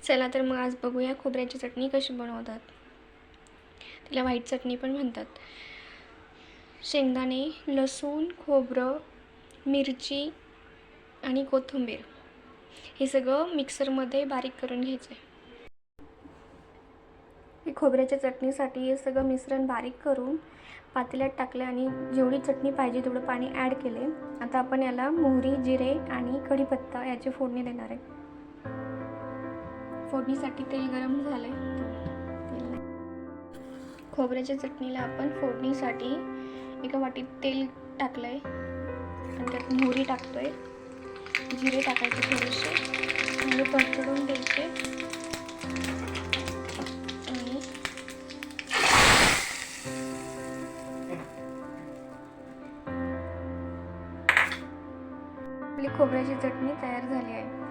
चला तर मग आज बघूया खोबऱ्याची चटणी कशी बनवतात. तिला व्हाईट चटणी पण म्हणतात. शेंगदाणे, लसूण, खोबरं, मिरची आणि कोथिंबीर हे सगळं मिक्सरमध्ये बारीक करून घ्यायचं. हे खोबऱ्याच्या चटणीसाठी हे सगळं मिश्रण बारीक करून पातेल्यात टाकले आणि जेवढी चटणी पाहिजे तेवढं पाणी ॲड केले. आता आपण याला मोहरी, जिरे आणि कढीपत्ता याची फोडणी देणार आहे. फोडणीसाठी तेल गरम झाले. खोबऱ्याच्या चटणीला आपण फोडणीसाठी एका वाटीत तेल टाकलंय आणि त्यात मोहरी टाकतोय, जिरे टाकायचे थोडेसे आणि परतवून द्यायचे. आणि आपली खोबऱ्याची चटणी तयार झाली आहे.